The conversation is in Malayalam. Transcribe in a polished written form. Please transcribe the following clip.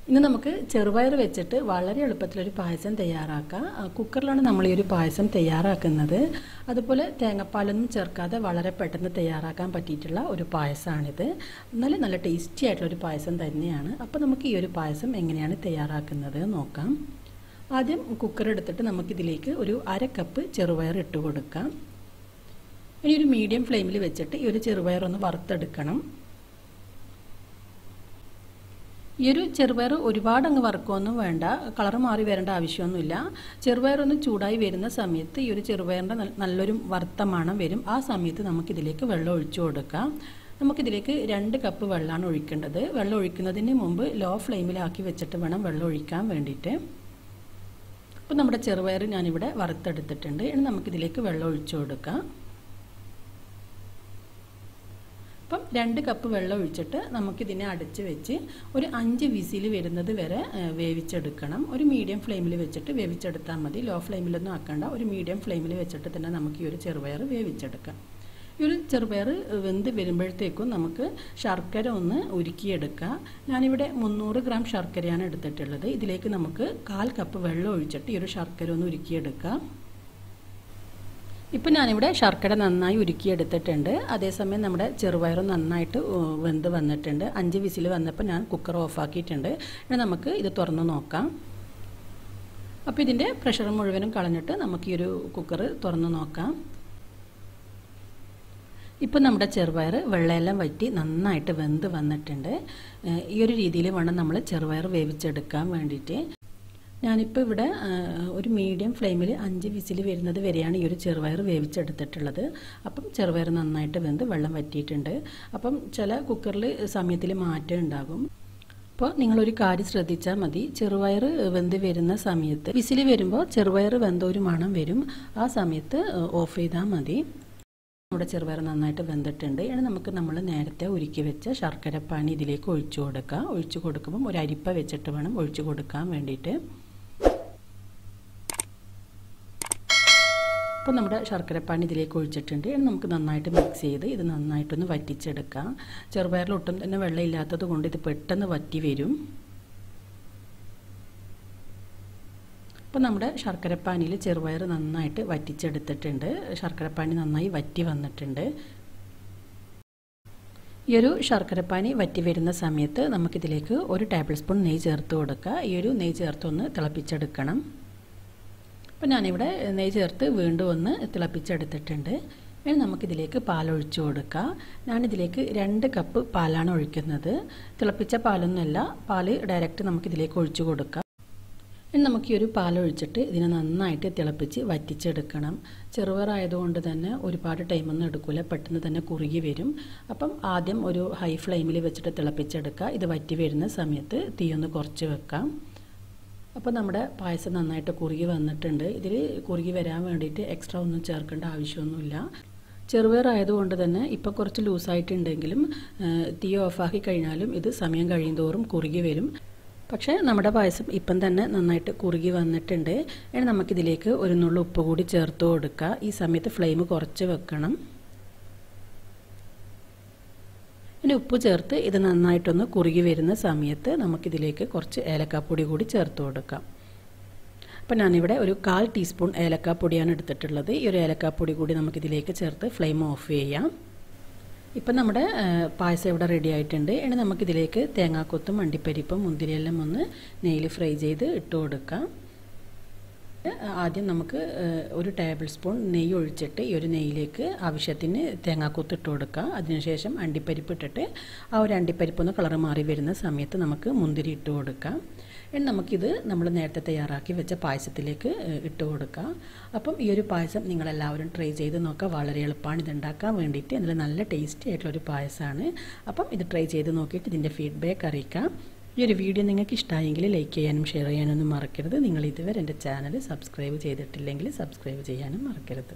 ഇന്ന് നമുക്ക് ചെറുപയർ വെച്ചിട്ട് വളരെ എളുപ്പത്തിൽ ഒരു പായസം തയ്യാറാക്കാം. കുക്കറിലാണ് നമ്മൾ ഈ ഒരു പായസം തയ്യാറാക്കുന്നത്. അതുപോലെ തേങ്ങാപ്പാലൊന്നും ചേർക്കാതെ വളരെ പെട്ടെന്ന് തയ്യാറാക്കാൻ പറ്റിയിട്ടുള്ള ഒരു പായസമാണിത്. എന്നാലും നല്ല ടേസ്റ്റി ആയിട്ടുള്ള ഒരു പായസം തന്നെയാണ്. അപ്പോൾ നമുക്ക് ഈ ഒരു പായസം എങ്ങനെയാണ് തയ്യാറാക്കുന്നത് നോക്കാം. ആദ്യം കുക്കർ എടുത്തിട്ട് നമുക്കിതിലേക്ക് ഒരു 1/2 കപ്പ് ചെറുപയർ ഇട്ട് കൊടുക്കാം. ഇനി ഒരു മീഡിയം ഫ്ലെയിമിൽ വെച്ചിട്ട് ഈ ഒരു ചെറുപയർ ഒന്ന് വറുത്തെടുക്കണം. ഈ ഒരു ചെറുപയർ ഒരുപാട് അങ്ങ് വറുക്കൊന്നും വേണ്ട, കളർ മാറി വരേണ്ട ആവശ്യമൊന്നുമില്ല. ചെറുപയർ ഒന്ന് ചൂടായി വരുന്ന സമയത്ത് ഈ ഒരു ചെറുപയറിൻ്റെ നല്ലൊരു വറുത്ത മണം വരും. ആ സമയത്ത് നമുക്കിതിലേക്ക് വെള്ളം ഒഴിച്ചു കൊടുക്കാം. നമുക്കിതിലേക്ക് 2 കപ്പ് വെള്ളമാണ് ഒഴിക്കേണ്ടത്. വെള്ളം ഒഴിക്കുന്നതിന് മുമ്പ് ലോ ഫ്ലെയിമിലാക്കി വെച്ചിട്ട് വേണം വെള്ളം ഒഴിക്കാൻ വേണ്ടിയിട്ട്. അപ്പോൾ നമ്മുടെ ചെറുപയർ ഞാനിവിടെ വറുത്തെടുത്തിട്ടുണ്ട്. ഇനി നമുക്കിതിലേക്ക് വെള്ളം ഒഴിച്ചു കൊടുക്കാം. അപ്പം 2 കപ്പ് വെള്ളം ഒഴിച്ചിട്ട് നമുക്കിതിനെ അടച്ച് വെച്ച് ഒരു 5 വിസിൽ വരുന്നത് വരെ വേവിച്ചെടുക്കണം. ഒരു മീഡിയം ഫ്ലെയിമിൽ വെച്ചിട്ട് വേവിച്ചെടുത്താൽ മതി. ലോ ഫ്ലെയിമിലൊന്നും ആക്കണ്ട. ഒരു മീഡിയം ഫ്ലെയിമിൽ വെച്ചിട്ട് തന്നെ നമുക്ക് ഈ ഒരു ചെറുപയർ വേവിച്ചെടുക്കാം. ഈ ഒരു ചെറുപയർ വെന്ത് വരുമ്പോഴത്തേക്കും നമുക്ക് ശർക്കര ഒന്ന് ഉരുക്കിയെടുക്കാം. ഞാനിവിടെ 300 ഗ്രാം ശർക്കരയാണ് എടുത്തിട്ടുള്ളത്. ഇതിലേക്ക് നമുക്ക് 1/4 കപ്പ് വെള്ളം ഒഴിച്ചിട്ട് ഈ ഒരു ശർക്കര ഒന്ന് ഉരുക്കിയെടുക്കാം. ഇപ്പം ഞാനിവിടെ ശർക്കര നന്നായി ഉരുക്കിയെടുത്തിട്ടുണ്ട്. അതേസമയം നമ്മുടെ ചെറുപയർ നന്നായിട്ട് വെന്ത് വന്നിട്ടുണ്ട്. 5 വിസിൽ വന്നപ്പോൾ ഞാൻ കുക്കർ ഓഫാക്കിയിട്ടുണ്ട്. ഇനി നമുക്ക് ഇത് തുറന്ന് നോക്കാം. അപ്പോൾ ഇതിൻ്റെ പ്രഷർ മുഴുവനും കളഞ്ഞിട്ട് നമുക്ക് ഈ ഒരു കുക്കർ തുറന്ന് നോക്കാം. ഇപ്പം നമ്മുടെ ചെറുപയർ വെള്ളമെല്ലാം വറ്റി നന്നായിട്ട് വെന്ത് വന്നിട്ടുണ്ട്. ഈ ഒരു രീതിയിൽ വേണം നമ്മൾ ചെറുപയർ വേവിച്ചെടുക്കാൻ വേണ്ടിയിട്ട്. ഞാനിപ്പോൾ ഇവിടെ ഒരു മീഡിയം ഫ്ലെയിമിൽ 5 വിസിൽ വരുന്നത് വരെയാണ് ഈ ഒരു ചെറുപയർ വേവിച്ചെടുത്തിട്ടുള്ളത്. അപ്പം ചെറുപയർ നന്നായിട്ട് വെന്ത് വെള്ളം വറ്റിയിട്ടുണ്ട്. അപ്പം ചില കുക്കറിൽ സമയത്തിൽ മാറ്റം ഉണ്ടാകും. അപ്പോൾ നിങ്ങളൊരു കാര്യം ശ്രദ്ധിച്ചാൽ മതി. ചെറുപയർ വെന്ത് വരുന്ന സമയത്ത് വിസിൽ വരുമ്പോൾ ചെറുപയർ വെന്ത ഒരു മണം വരും. ആ സമയത്ത് ഓഫ് ചെയ്താൽ മതി. നമ്മുടെ ചെറുപയർ നന്നായിട്ട് വെന്തിട്ടുണ്ട്. ഇനി നമുക്ക് നമ്മൾ നേരത്തെ ഉരുക്കി വെച്ച ശർക്കരപ്പാനി ഇതിലേക്ക് ഒഴിച്ചു കൊടുക്കാം. ഒഴിച്ചു കൊടുക്കുമ്പം ഒരു അരിപ്പ വെച്ചിട്ട് വേണം ഒഴിച്ചു കൊടുക്കാൻ വേണ്ടിയിട്ട്. അപ്പോൾ നമ്മുടെ ശർക്കരപ്പാനി ഇതിലേക്ക് ഒഴിച്ചിട്ടുണ്ട്. ഇനി നമുക്ക് നന്നായിട്ട് മിക്സ് ചെയ്ത് ഇത് നന്നായിട്ടൊന്ന് വറ്റിച്ചെടുക്കാം. ചെറുപയറിൽ ഒട്ടും തന്നെ വെള്ളം ഇല്ലാത്തത് കൊണ്ട് ഇത് പെട്ടെന്ന് വറ്റി വരും. അപ്പോൾ നമ്മുടെ ശർക്കരപ്പാനിയിൽ ചെറുപയർ നന്നായിട്ട് വറ്റിച്ചെടുത്തിട്ടുണ്ട്. ശർക്കരപ്പാനി നന്നായി വറ്റി വന്നിട്ടുണ്ട്. ഈ ഒരു ശർക്കരപ്പാനി വറ്റി വരുന്ന സമയത്ത് നമുക്കിതിലേക്ക് 1 ടേബിൾ സ്പൂൺ നെയ്യ് ചേർത്ത് കൊടുക്കുക. ഈ ഒരു നെയ്യ് ചേർത്തൊന്ന് തിളപ്പിച്ചെടുക്കണം. അപ്പോൾ ഞാനിവിടെ നെയ്യ് ചേർത്ത് വീണ്ടും ഒന്ന് തിളപ്പിച്ചെടുത്തിട്ടുണ്ട്. ഇനി നമുക്കിതിലേക്ക് പാലൊഴിച്ച് കൊടുക്കാം. ഞാനിതിലേക്ക് 2 കപ്പ് പാലാണ് ഒഴിക്കുന്നത്. തിളപ്പിച്ച പാലൊന്നുമല്ല, പാല് ഡയറക്റ്റ് നമുക്കിതിലേക്ക് ഒഴിച്ചു കൊടുക്കാം. ഇനി നമുക്ക് ഈ ഒരു പാലൊഴിച്ചിട്ട് ഇതിനെ നന്നായിട്ട് തിളപ്പിച്ച് വറ്റിച്ചെടുക്കണം. ചെറുപയറായതുകൊണ്ട് തന്നെ ഒരുപാട് ടൈമൊന്നും എടുക്കില്ല, പെട്ടെന്ന് തന്നെ കുറുകി വരും. അപ്പം ആദ്യം ഒരു ഹൈ ഫ്ലെയിമിൽ വെച്ചിട്ട് തിളപ്പിച്ചെടുക്കുക. ഇത് വറ്റി വരുന്ന സമയത്ത് തീയൊന്ന് കുറച്ച് വെക്കാം. അപ്പോൾ നമ്മുടെ പായസം നന്നായിട്ട് കുറുകി വന്നിട്ടുണ്ട്. ഇതിൽ കുറുകി വരാൻ വേണ്ടിയിട്ട് എക്സ്ട്രാ ഒന്നും ചേർക്കേണ്ട ആവശ്യമൊന്നുമില്ല. ചെറുപയറായതുകൊണ്ട് തന്നെ ഇപ്പം കുറച്ച് ലൂസായിട്ടുണ്ടെങ്കിലും തീ ഓഫാക്കി കഴിഞ്ഞാലും ഇത് സമയം കഴിയുന്തോറും കുറുകി വരും. പക്ഷേ നമ്മുടെ പായസം ഇപ്പം തന്നെ നന്നായിട്ട് കുറുകി വന്നിട്ടുണ്ട്. ഇനി നമുക്കിതിലേക്ക് ഒരു നുള്ളു ഉപ്പ് കൂടി ചേർത്ത് കൊടുക്കുക. ഈ സമയത്ത് ഫ്ലെയിം കുറച്ച് വെക്കണം. ഇനി ഉപ്പ് ചേർത്ത് ഇത് നന്നായിട്ടൊന്ന് കുറുകി വരുന്ന സമയത്ത് നമുക്കിതിലേക്ക് കുറച്ച് ഏലക്കാപ്പൊടി കൂടി ചേർത്ത് കൊടുക്കാം. അപ്പോൾ ഞാനിവിടെ ഒരു 1/4 ടീസ്പൂൺ ഏലക്കാപ്പൊടിയാണ് എടുത്തിട്ടുള്ളത്. ഈ ഒരു ഏലക്കാപ്പൊടി കൂടി നമുക്കിതിലേക്ക് ചേർത്ത് ഫ്ലെയിം ഓഫ് ചെയ്യാം. ഇപ്പം നമ്മുടെ പായസം ഇവിടെ റെഡി ആയിട്ടുണ്ട്. ഇനി നമുക്കിതിലേക്ക് തേങ്ങാക്കൊത്തും അണ്ടിപ്പരിപ്പും മുന്തിരിയെല്ലാം ഒന്ന് നെയ്യിൽ ഫ്രൈ ചെയ്ത് ഇട്ട് കൊടുക്കാം. ആദ്യം നമുക്ക് 1 ടേബിൾ സ്പൂൺ നെയ്യ് ഒഴിച്ചിട്ട് ഈ ഒരു നെയ്യിലേക്ക് ആവശ്യത്തിന് തേങ്ങാക്കൊത്ത് ഇട്ട് കൊടുക്കുക. അതിനുശേഷം അണ്ടിപ്പരിപ്പ് ഇട്ടിട്ട് ആ ഒരു അണ്ടിപ്പരിപ്പൊന്ന് കളർ മാറി വരുന്ന സമയത്ത് നമുക്ക് മുന്തിരി ഇട്ട് കൊടുക്കാം. ഇനി നമുക്കിത് നമ്മൾ നേരത്തെ തയ്യാറാക്കി വെച്ച പായസത്തിലേക്ക് ഇട്ട് കൊടുക്കാം. അപ്പം ഈ ഒരു പായസം നിങ്ങളെല്ലാവരും ട്രൈ ചെയ്ത് നോക്കുക. വളരെ എളുപ്പമാണ് ഇതുണ്ടാക്കാൻ വേണ്ടിയിട്ട്. അതിൽ നല്ല ടേസ്റ്റി ആയിട്ടുള്ളൊരു പായസമാണ്. അപ്പം ഇത് ട്രൈ ചെയ്ത് നോക്കിയിട്ട് ഇതിൻ്റെ ഫീഡ്ബാക്ക് അറിയിക്കാം. ഈ ഒരു വീഡിയോ നിങ്ങൾക്ക് ഇഷ്ടമായെങ്കിൽ ലൈക്ക് ചെയ്യാനും ഷെയർ ചെയ്യാനൊന്നും മറക്കരുത്. നിങ്ങൾ ഇതുവരെ എൻ്റെ ചാനൽ സബ്സ്ക്രൈബ് ചെയ്തിട്ടില്ലെങ്കിൽ സബ്സ്ക്രൈബ് ചെയ്യാനും മറക്കരുത്.